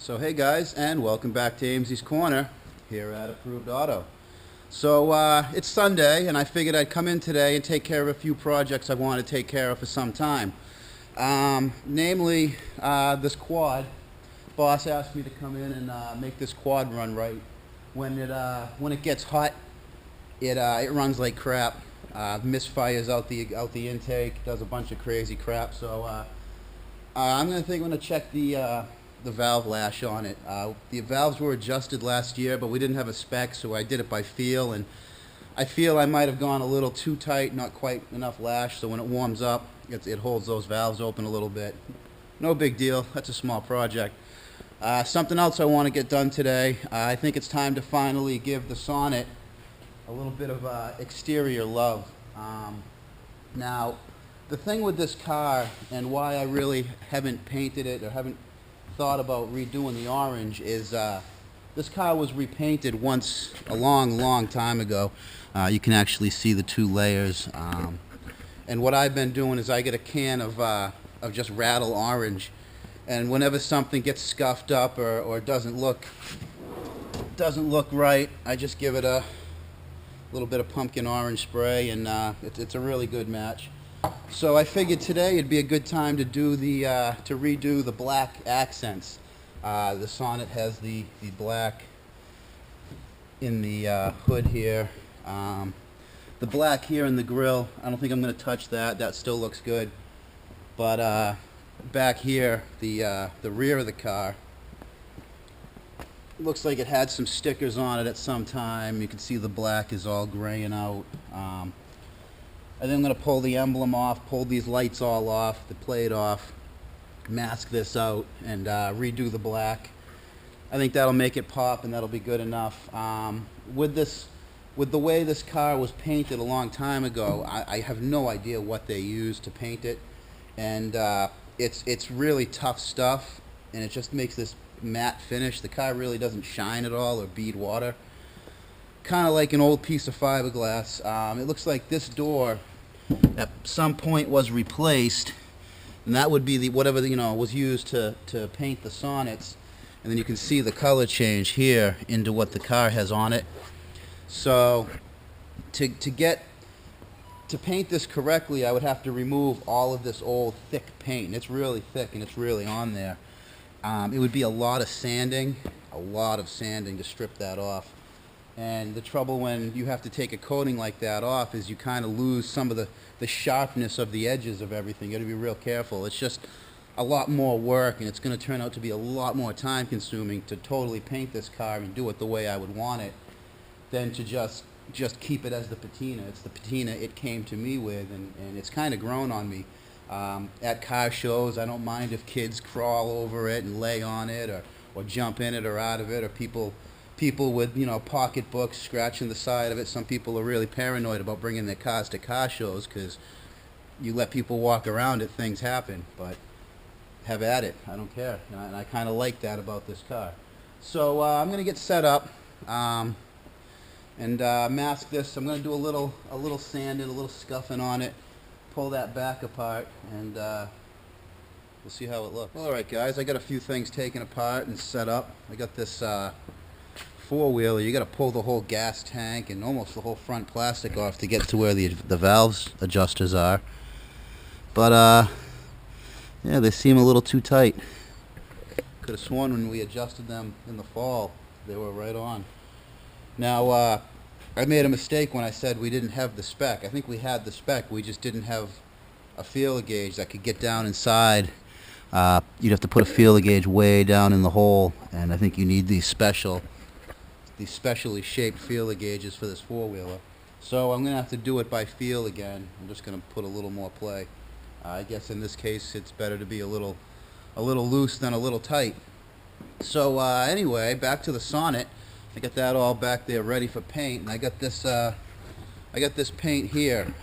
So hey guys, and welcome back to Ames's Corner here at Approved Auto. So it's Sunday, and I figured I'd come in today and take care of a few projects I've wanted to take care of for some time. Namely, this quad. Boss asked me to come in and make this quad run right. When it gets hot, it runs like crap. Misfires out the intake, does a bunch of crazy crap. So I'm gonna check the valve lash on it. The valves were adjusted last year, but we didn't have a spec, so I did it by feel, and I feel I might have gone a little too tight, not quite enough lash, so when it warms up, it holds those valves open a little bit. No big deal, that's a small project. Something else I want to get done today, I think it's time to finally give the Sonett a little bit of exterior love. Now, the thing with this car, and why I really haven't painted it or haven't thought about redoing the orange, is this car was repainted once a long time ago. You can actually see the two layers. And what I've been doing is I get a can of just Rattle Orange, and whenever something gets scuffed up or doesn't look right, I just give it a little bit of pumpkin orange spray, and it's a really good match. So I figured today it'd be a good time to do to redo the black accents. The Sonett has the black in the hood here. The black here in the grill, I don't think I'm going to touch that. That still looks good. But back here, the rear of the car, looks like it had some stickers on it at some time. You can see the black is all graying out. And then I'm going to pull the emblem off, pull these lights all off, the plate off, mask this out, and redo the black. I think that'll make it pop, and that'll be good enough. With the way this car was painted a long time ago, I have no idea what they used to paint it, and it's really tough stuff, and it just makes this matte finish. The car really doesn't shine at all or bead water. Kind of like an old piece of fiberglass. It looks like this door at some point was replaced, and that would be whatever was used to paint the Sonetts. And then you can see the color change here into what the car has on it. So to paint this correctly, I would have to remove all of this old thick paint, and it's really thick and it's really on there. It would be a lot of sanding to strip that off. And the trouble when you have to take a coating like that off is you kind of lose some of the sharpness of the edges of everything. You got to be real careful. It's just a lot more work, and it's going to turn out to be a lot more time consuming to totally paint this car and do it the way I would want it than to just keep it as the patina. It's the patina it came to me with, and it's kind of grown on me. At car shows, I don't mind if kids crawl over it and lay on it or jump in it or out of it, or people with pocketbooks scratching the side of it. Some people are really paranoid about bringing their cars to car shows because you let people walk around it, things happen. But have at it, I don't care, and I kind of like that about this car. So I'm going to get set up and mask this. I'm going to do a little sanding, a little scuffing on it, pull that back apart, and we'll see how it looks. Alright guys, I got a few things taken apart and set up. I got this four-wheeler. You got to pull the whole gas tank and almost the whole front plastic off to get to where the valves adjusters are. But yeah, they seem a little too tight. Could have sworn when we adjusted them in the fall they were right on. Now I made a mistake when I said we didn't have the spec. I think we had the spec, we just didn't have a feeler gauge that could get down inside. You'd have to put a feeler gauge way down in the hole, and I think you need these specially shaped feeler gauges for this four-wheeler. So I'm going to have to do it by feel again. I'm just going to put a little more play. I guess in this case it's better to be a little loose than a little tight. So anyway, back to the Sonett. I got that all back there ready for paint, and I got this paint here.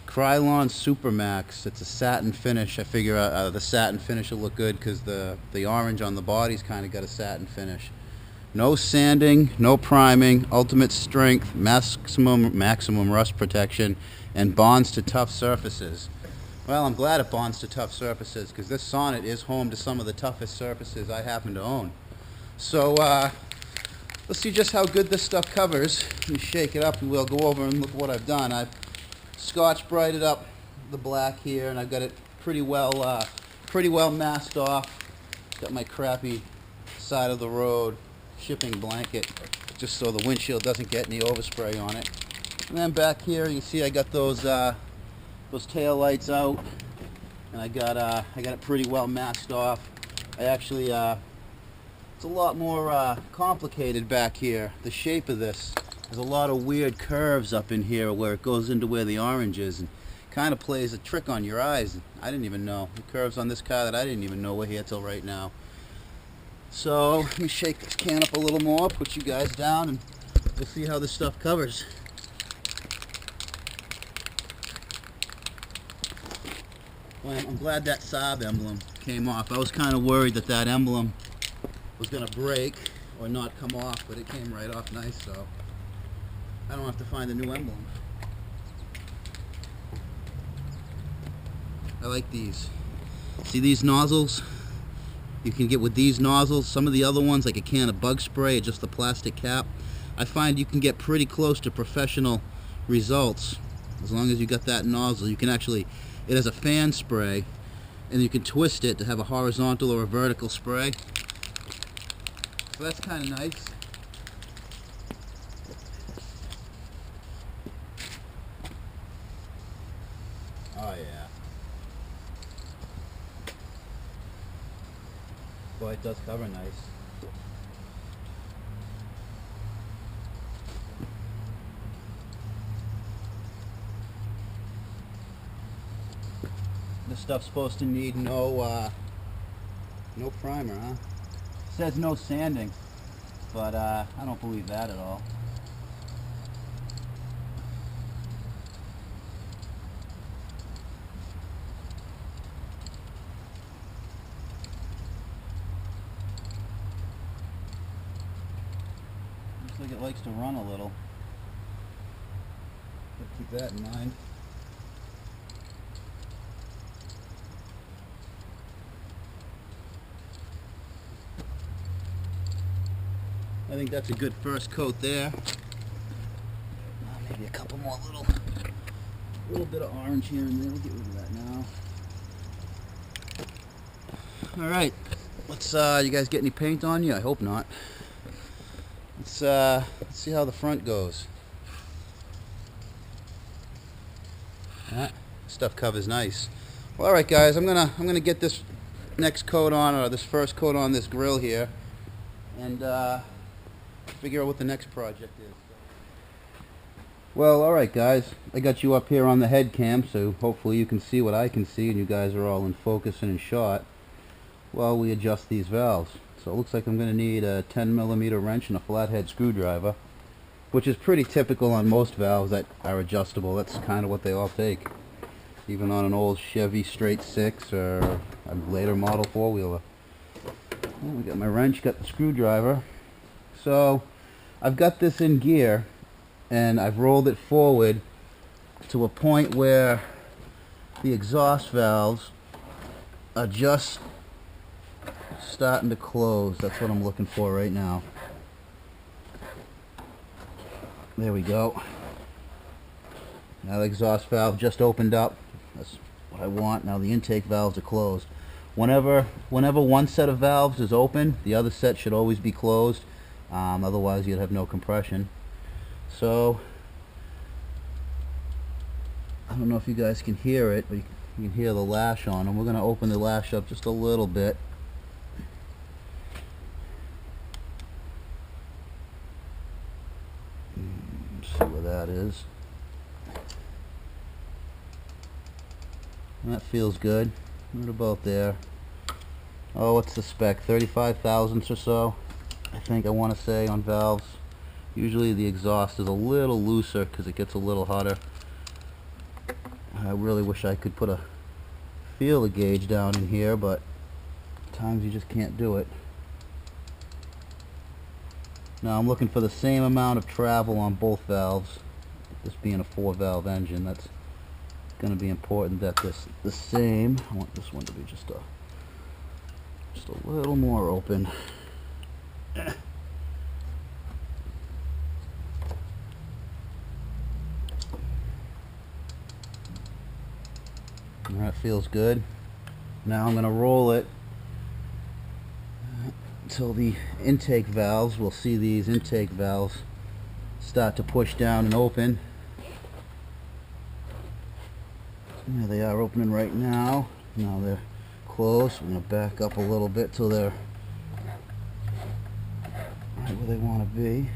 Krylon Supermax. It's a satin finish. I figure the satin finish will look good because the orange on the body's kind of got a satin finish. No sanding, no priming, ultimate strength, maximum rust protection, and bonds to tough surfaces. Well, I'm glad it bonds to tough surfaces, because this Sonett is home to some of the toughest surfaces I happen to own. So, let's see just how good this stuff covers. Let me shake it up and we'll go over and look what I've done. I've Scotch brighted up the black here, and I've got it pretty well masked off. Got my crappy side of the road shipping blanket, just so the windshield doesn't get any overspray on it. And then back here, you can see I got those tail lights out, and I got it pretty well masked off. I actually it's a lot more complicated back here. The shape of this, there's a lot of weird curves up in here where it goes into where the orange is, and kind of plays a trick on your eyes. I didn't even know the curves on this car that I didn't even know were here till right now. So let me shake this can up a little more, put you guys down, and we'll see how this stuff covers. Well, I'm glad that Saab emblem came off. I was kind of worried that that emblem was going to break or not come off, but it came right off nice, so I don't have to find a new emblem. I like these. See these nozzles? You can get with these nozzles. Some of the other ones, like a can of bug spray, just the plastic cap. I find you can get pretty close to professional results as long as you got that nozzle. You can actually, it has a fan spray, and you can twist it to have a horizontal or a vertical spray. So that's kind of nice. Oh yeah. Boy, it does cover nice. This stuff's supposed to need no primer, huh? It says no sanding, but I don't believe that at all. Looks like it likes to run a little. Gotta keep that in mind. I think that's a good first coat there. Maybe a couple more little bit of orange here and there. We'll get rid of that now. All right, let's. You guys get any paint on you? I hope not. Let's see how the front goes. That stuff covers nice. Well, all right, guys. I'm gonna get this next coat on, or this first coat on this grill here, and figure out what the next project is. Well, alright guys, I got you up here on the head cam, so hopefully you can see what I can see and you guys are all in focus and in shot while we adjust these valves. So it looks like I'm going to need a 10mm wrench and a flathead screwdriver, which is pretty typical on most valves that are adjustable. That's kind of what they all take, even on an old Chevy straight 6 or a later model 4-wheeler. Well, we got my wrench, got the screwdriver. So I've got this in gear and I've rolled it forward to a point where the exhaust valves are just starting to close. That's what I'm looking for right now. There we go. Now the exhaust valve just opened up. That's what I want. Now the intake valves are closed. Whenever one set of valves is open, the other set should always be closed. Otherwise you'd have no compression. So I don't know if you guys can hear it, but you can hear the lash on them. We're going to open the lash up just a little bit. See where that is. That feels good. Right about there. Oh, what's the spec? 35 thousandths or so, I think I want to say, on valves. Usually the exhaust is a little looser because it gets a little hotter. I really wish I could put a feeler gauge down in here, but at times you just can't do it. Now I'm looking for the same amount of travel on both valves, this being a 4-valve engine. That's going to be important that the same. I want this one to be just a little more open. That feels good. Now I'm going to roll it until the intake valves, we'll see these intake valves start to push down and open. There they are, opening right now. Now they're closed. I'm going to back up a little bit till they're right where they want to be.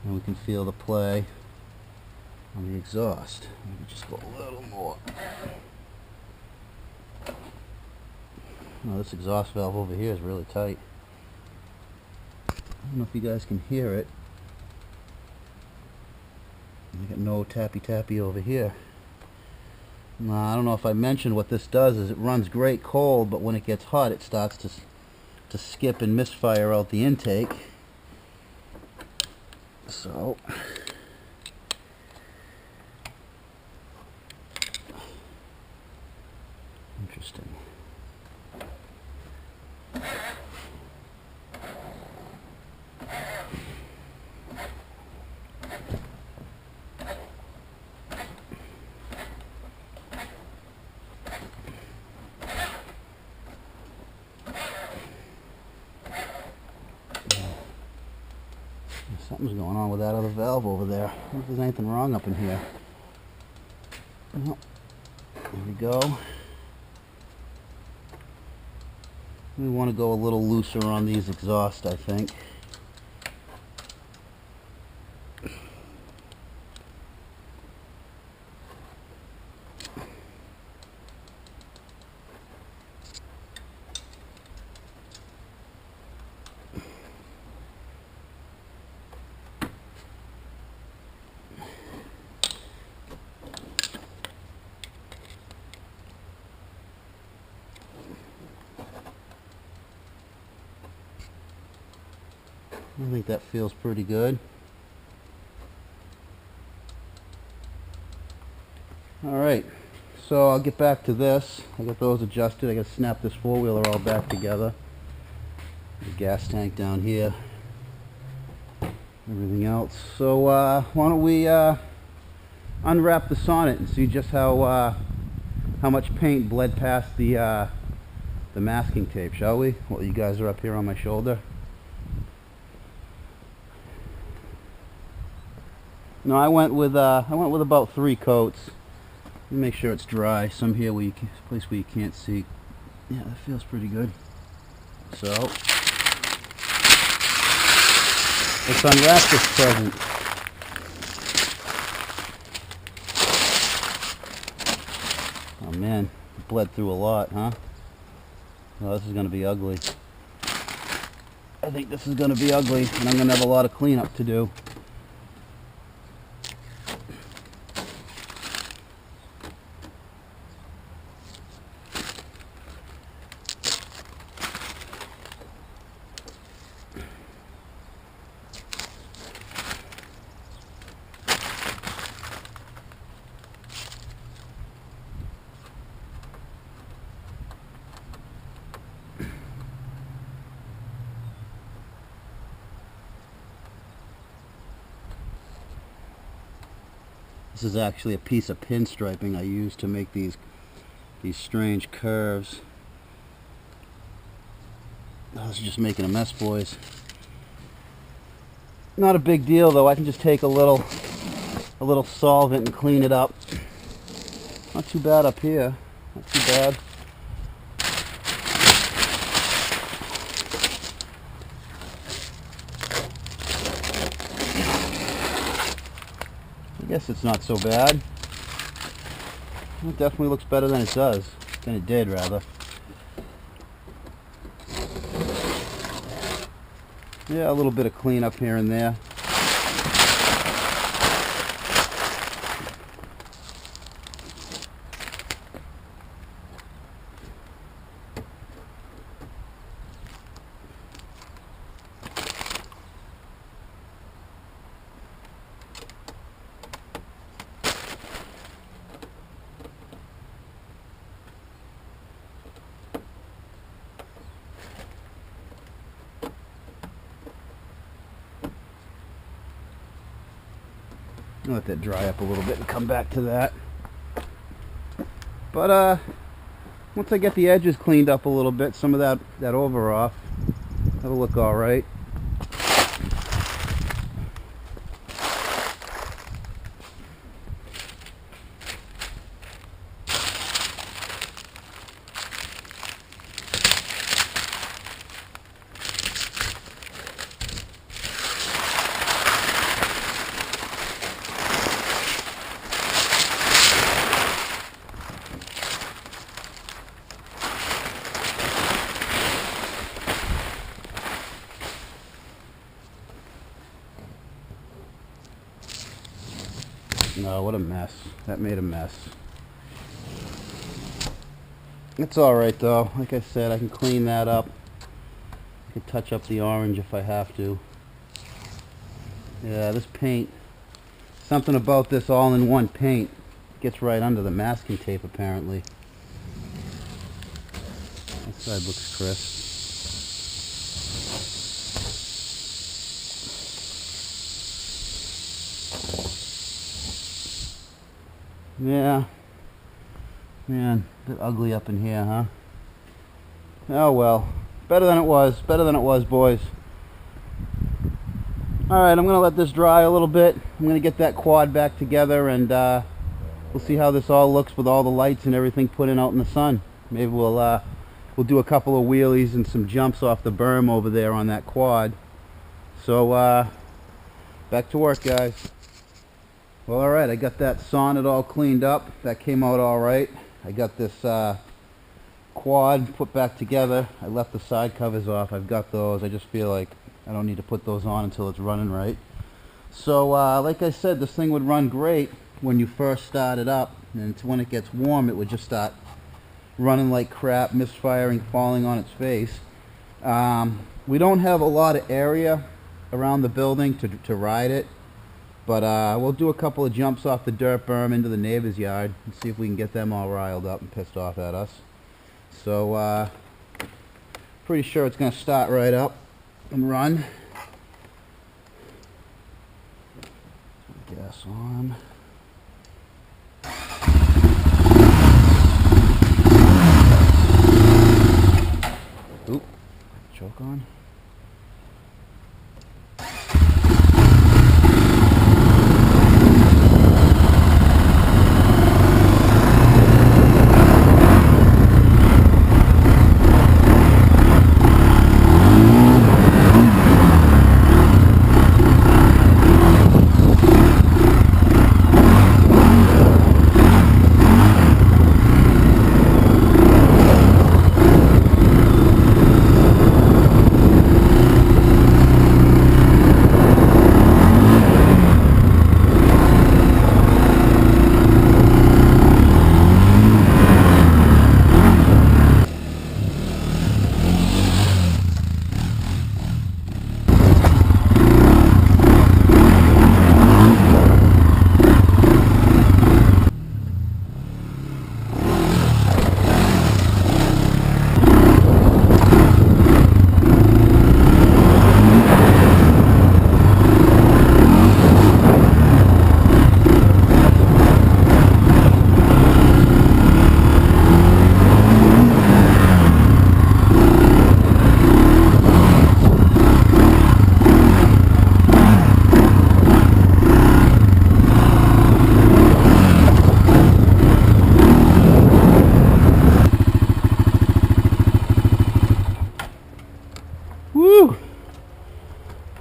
And we can feel the play on the exhaust. Maybe just go a little more. Oh, this exhaust valve over here is really tight. I don't know if you guys can hear it. I got no tappy over here. I don't know if I mentioned what this does is it runs great cold, but when it gets hot it starts to skip and misfire out the intake. So interesting. Something's going on with that other valve over there. I wonder if there's anything wrong up in here. Well, there we go. We want to go a little looser on these exhausts, I think. I think that feels pretty good. Alright, so I'll get back to this. I got those adjusted. I got to snap this four-wheeler all back together. The gas tank down here. Everything else. So why don't we unwrap the Sonett and see just how much paint bled past the masking tape, shall we? Well, you guys are up here on my shoulder. No, I went with about 3 coats. Let me make sure it's dry. Some here where place where you can't see. Yeah, that feels pretty good. So let's unwrap this present. Oh man, it bled through a lot, huh? Well, this is going to be ugly. I think this is going to be ugly, and I'm going to have a lot of cleanup to do. This is actually a piece of pinstriping I use to make these strange curves. I was just making a mess, boys. Not a big deal though. I can just take a little solvent and clean it up. Not too bad up here. Not too bad. I guess it's not so bad. It definitely looks better than it does. Than it did, rather. Yeah, a little bit of cleanup here and there. let that dry up a little bit and come back to that. But once I get the edges cleaned up a little bit, some of that over off, that'll look all right. No, what a mess. That made a mess. It's alright though. Like I said, I can clean that up. I can touch up the orange if I have to. Yeah, this paint, something about this all-in-one paint gets right under the masking tape apparently. This side looks crisp. Yeah, man, a bit ugly up in here, huh? Oh well, better than it was, boys. Alright, I'm gonna let this dry a little bit. I'm gonna get that quad back together, and we'll see how this all looks with all the lights and everything put in out in the sun. Maybe we'll do a couple of wheelies and some jumps off the berm over there on that quad. So back to work, guys. Well, alright, I got that Sonett all cleaned up. That came out alright. I got this quad put back together. I left the side covers off. I've got those. I just feel like I don't need to put those on until it's running right. So, like I said, this thing would run great when you first start it up. And when it gets warm, it would just start running like crap, misfiring, falling on its face. We don't have a lot of area around the building to ride it. But we'll do a couple of jumps off the dirt berm into the neighbor's yard and see if we can get them all riled up and pissed off at us. So, pretty sure it's going to start right up and run. Gas on. Oop, choke on. Woo!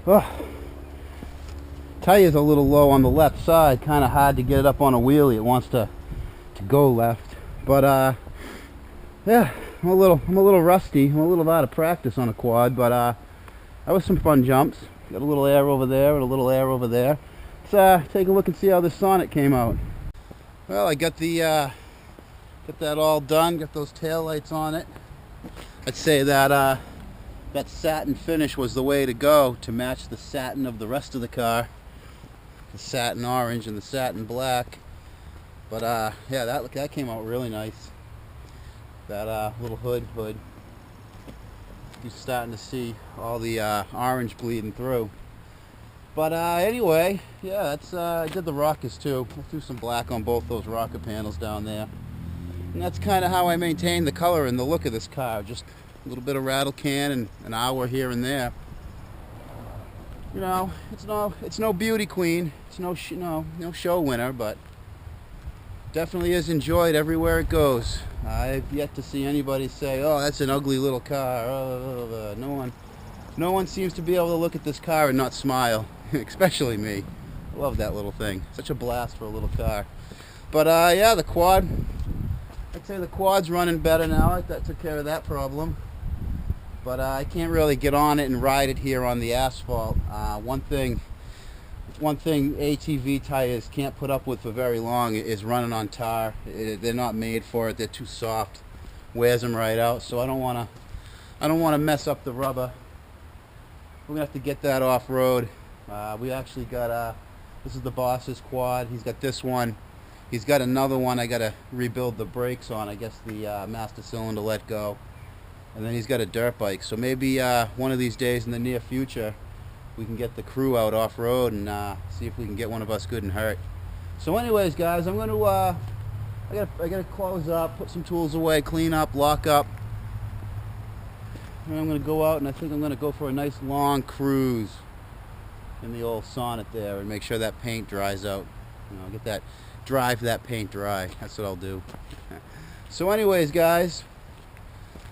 Oh. Tire's a little low on the left side, kind of hard to get it up on a wheelie. It wants to go left, but yeah, I'm a little rusty. I'm a little out of practice on a quad, but that was some fun jumps. Got a little air over there and a little air over there. Let's take a look and see how this Sonett came out. Well, I got the got that all done. Got those tail lights on it. I'd say that that satin finish was the way to go to match the satin of the rest of the car. The satin orange and the satin black. But yeah, that came out really nice. That little hood. You're starting to see all the orange bleeding through. But anyway, yeah, that's I did the rockers too. I threw some black on both those rocker panels down there. And that's kind of how I maintain the color and the look of this car. Just a little bit of rattle can and an hour here and there. You know, it's no beauty queen. It's no show winner, but definitely is enjoyed everywhere it goes. I've yet to see anybody say, "Oh, that's an ugly little car." No one seems to be able to look at this car and not smile, especially me. I love that little thing. Such a blast for a little car. But yeah, the quad. I'd say the quad's running better now. That took care of that problem. But I can't really get on it and ride it here on the asphalt. One thing ATV tires can't put up with for very long is running on tar. They're not made for it. They're too soft. Wears them right out. So I don't want to mess up the rubber. We're gonna have to get that off road. We actually got this is the boss's quad. He's got this one. He's got another one I gotta rebuild the brakes on. I guess the master cylinder let go. And then he's got a dirt bike. So maybe one of these days in the near future we can get the crew out off road and see if we can get one of us good and hurt. So anyways, guys, I'm gonna I gotta close up, put some tools away, clean up, lock up. And I'm gonna go out and I think I'm gonna go for a nice long cruise in the old Sonett there and make sure that paint dries out. You know, drive that paint dry. That's what I'll do. So anyways, guys,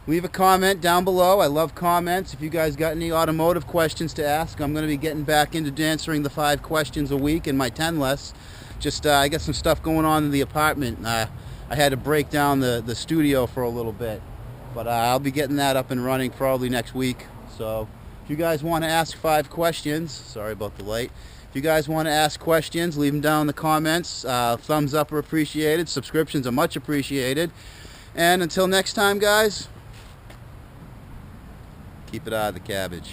leave a comment down below. I love comments. If you guys got any automotive questions to ask, I'm going to be getting back into answering the 5 questions a week in my 10 less. Just I got some stuff going on in the apartment. I had to break down the studio for a little bit, but I'll be getting that up and running probably next week. So if you guys want to ask 5 questions, sorry about the light. If you guys want to ask questions, leave them down in the comments. Thumbs up are appreciated. Subscriptions are much appreciated. And until next time, guys, keep it out of the cabbage.